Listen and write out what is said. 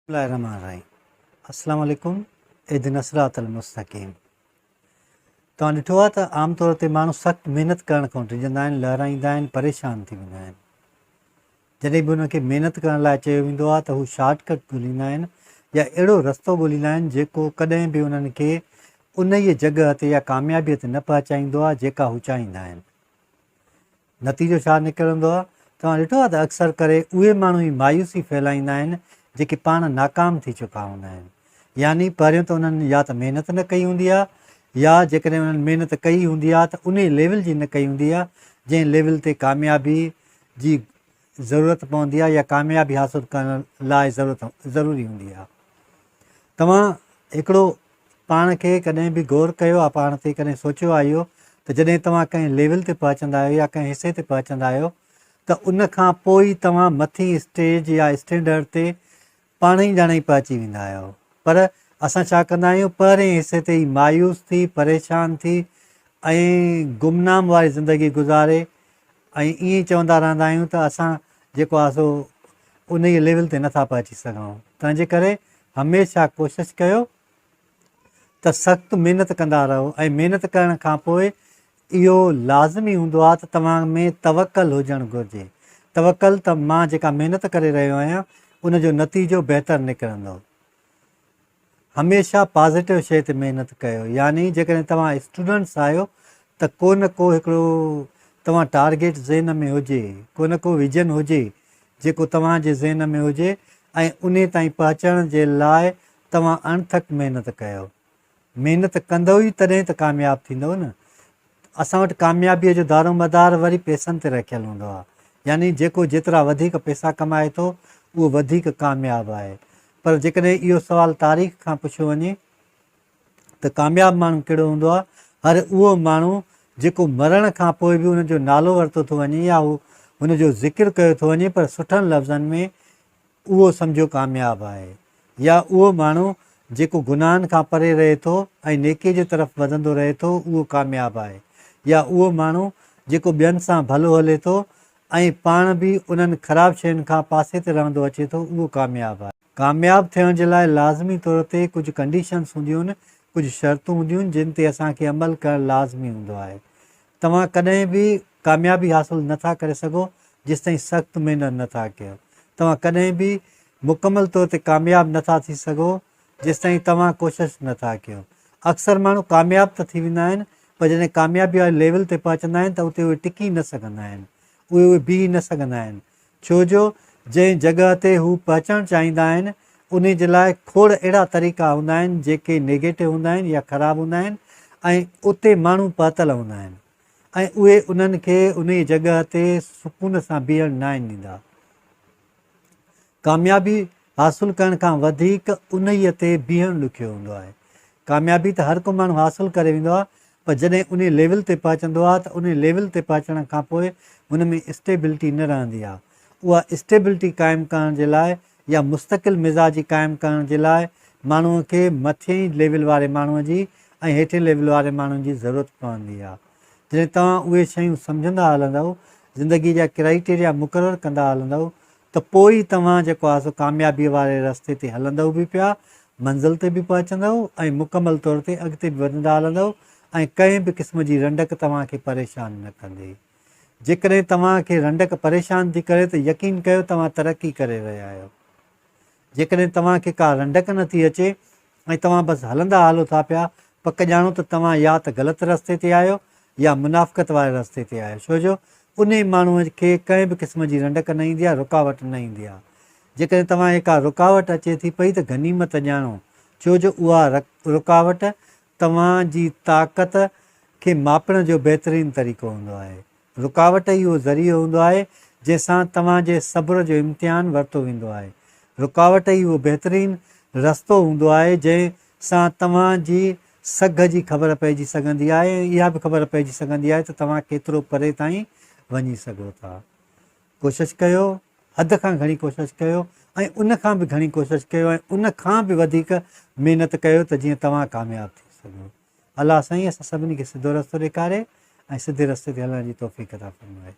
अस्सलाम वालेकुम। इहदिना सिरातल मुस्तक़ीम। तव्हां ॾिठो आहे त आम तौर ते माण्हू सख़्तु महिनत करण खां डिॼंदा आहिनि, लहराईंदा आहिनि, परेशान थी वेंदा आहिनि। जॾहिं बि उनखे महिनत करण लाइ चयो वेंदो आहे त हू शॉर्टकट ॻोल्हींदा आहिनि या अहिड़ो रस्तो ॻोल्हींदा आहिनि जेको कॾहिं बि उन्हनि खे उन ई जॻह ते या कामयाबीअ ते न पहुचाईंदो आहे जेका हू चाहींदा आहिनि। नतीजो छा निकिरंदो आहे? तव्हां ॾिठो आहे त अक्सर करे उहे माण्हू ई मायूसी फैलाईंदा आहिनि जेके पाण नाकाम थी चुका हूंदा आहिनि। यानी पहिरियों त उन्हनि या त महिनत न कई हूंदी आहे या जेकॾहिं उन्हनि महिनत कई हूंदी आहे त उन लेवल जी न कई हूंदी आहे जंहिं लेवल ते कामयाबी जी ज़रूरत पवंदी आहे या कामयाबी हासिलु करण लाइ ज़रूरी हूंदी आहे। तव्हां हिकिड़ो पाण खे कॾहिं बि गौर कयो आहे, पाण ते कॾहिं सोचियो आहे इहो त जॾहिं तव्हां कंहिं लेवल ते पहुचंदा आहियो या कंहिं हिसे ते पहुचंदा आहियो त उन खां पोइ तव्हां मथीं स्टेज या स्टैंडर्ड ते पाण ई ॼाण ई पहुची वेंदा आहियो। पर असां छा कंदा आहियूं, पहिरें हिसे ते ई मायूस थी, परेशान थी ऐं गुमनाम वारी ज़िंदगी गुज़ारे ऐं ईअं ई चवंदा रहंदा आहियूं त असां जेको आहे सो उन ई लेवल ते नथा पहुची सघूं। तंहिंजे करे हमेशह कोशिशि कयो त सख़्तु महिनत कंदा रहो ऐं महिनत करण खां पोइ इहो लाज़मी हूंदो आहे त तव्हां में तवकल हुजणु घुरिजे। तवकल त मां जेका महिनत करे रहियो आहियां उनजो नतीजो बहितरु निकिरंदो। हमेशह पॉज़िटिव शइ ते महिनत कयो। यानी जेकॾहिं तव्हां स्टूडेंट्स आहियो त को न को हिकिड़ो तव्हां टारगेट ज़हन में हुजे, को न को विजन हुजे जेको तव्हांजे ज़हन में हुजे ऐं उन ताईं पहुचण जे लाइ तव्हां अणथक महिनत कयो। महिनत कंदव ई तॾहिं त कामयाबु थींदव न। असां वटि कामयाबीअ जो दारोमदार वरी पैसनि ते रखियलु हूंदो आहे। यानी जेको जेतिरा वधीक पैसा कमाए थो उहो वधीक कामयाबु आहे। पर जेकॾहिं इहो सुवालु तारीख़ खां पुछियो वञे त कामयाबु माण्हू कहिड़ो हूंदो आहे, हर उहो माण्हू जेको मरण खां पोइ बि उनजो नालो वरितो थो वञे या हुनजो ज़िक्र कयो थो वञे पर सुठनि लफ़्ज़नि में, उहो सम्झो कामयाबु आहे। या उहो माण्हू जेको गुनाहनि खां परे रहे थो ऐं नेकीअ जे तरफ़ वधंदो रहे थो उहो कामयाबु आहे। या उहो माण्हू जेको ॿियनि सां भलो हले थो ऐं पाण बि उन्हनि ख़राबु शयुनि खां पासे ते रहंदो अचे थो उहो कामयाबु आहे। कामयाबु थियण जे लाइ लाज़मी तौर ते कुझु कंडीशन्स हूंदियूं आहिनि, कुझु शर्तूं हूंदियूं आहिनि जिन ते असांखे अमल करणु लाज़मी हूंदो आहे। तव्हां कॾहिं बि कामयाबी हासिलु नथा करे सघो जेसिताईं सख़्तु महिनत नथा कयो। तव्हां कॾहिं बि मुकमल तौर ते कामयाबु नथा थी सघो जेसिताईं तव्हां कोशिशि नथा कयो। अक्सर माण्हू कामयाबु त थी वेंदा आहिनि पर जॾहिं कामयाबी वारे लेवल ते पहुचंदा आहिनि त उते उहे टिकी न सघंदा आहिनि, उहे बीह न सघंदा आहिनि। छो जो जंहिं जॻह ते हू पहुचणु चाहींदा आहिनि उन जे लाइ खोड़ अहिड़ा तरीक़ा हूंदा आहिनि जेके नेगेटिव हूंदा आहिनि या ख़राबु हूंदा आहिनि ऐं उते माण्हू पहुतल हूंदा आहिनि ऐं उहे उन्हनि खे उन जॻह ते सुकून सां बीहणु न आहिनि ॾींदा। कामयाबी हासिलु करण खां वधीक उन ई ते बीहणु ॾुखियो हूंदो आहे। कामयाबी त हर को माण्हू हासिलु करे वेंदो आहे पर जॾहिं उन लेवल ते पहुचंदो आहे त उन लेवल ते पहुचण खां पोइ हुन में स्टेबिलिटी न रहंदी आहे। उहा स्टेबिलिटी क़ाइमु करण जे लाइ या मुस्तक़िल मिज़ाजी क़ाइमु करण जे लाइ माण्हूअ खे मथिएं लेवल वारे माण्हूअ जी ऐं हेठिएं लेवल वारे माण्हुनि जी ज़रूरत पवंदी आहे। जॾहिं तव्हां उहे शयूं सम्झंदा हलंदव, ज़िंदगी जा क्राइटेरिया मुक़ररु कंदा हलंदव त पोइ ई तव्हां जेको आहे सो कामयाबीअ वारे रस्ते ते हलंदव बि पिया, मंज़िल ते बि पहुचंदव ऐं मुकमल तौर ते अॻिते बि वधंदा हलंदव ऐं कंहिं बि क़िस्म जी रंडक तव्हांखे परेशान न कंदी। जेकॾहिं तव्हांखे रंडक परेशान थी करे त यकीन कयो तव्हां तरक़ी करे रहिया आहियो। जेकॾहिं तव्हांखे का रंडक नथी अचे ऐं तव्हां बसि हलंदा हलो था पिया, पक ॼाणो त तव्हां या त ग़लति रस्ते ते आहियो या मुनाफ़क़त वारे रस्ते ते आहियो। छो जो उन माण्हूअ खे कंहिं बि क़िस्म जी रंडक न ईंदी आहे, रुकावट न ईंदी आहे। जेकॾहिं तव्हांखे का रुकावट अचे थी पई त गनीमत ॼाणो, छो जो उहा रुकावट तव्हांजी ताक़त खे मापण जो बहितरीनु तरीक़ो हूंदो आहे। रुकावट ई उहो ज़रियो हूंदो आहे जंहिंसां तव्हांजे सब्र जो इम्तिहान वरितो वेंदो आहे। रुकावट ई उहो बहितरीनु रस्तो हूंदो आहे जंहिंसां तव्हांजी सघ जी ख़बर पइजी सघंदी आहे ऐं इहा बि ख़बर पइजी सघंदी आहे त तव्हां केतिरो परे ताईं वञी सघो था। कोशिशि कयो, हद खां घणी कोशिशि कयो ऐं उन खां बि घणी कोशिशि कयो ऐं उन खां बि वधीक महिनत कयो त जीअं तव्हां कामयाबु थी सघो। अलाह साईं असां सभिनी खे सिधो रस्तो ॾेखारे ऐं सिधे रस्ते ते हलण जी तौफ़ीक़ अता फ़रमाए।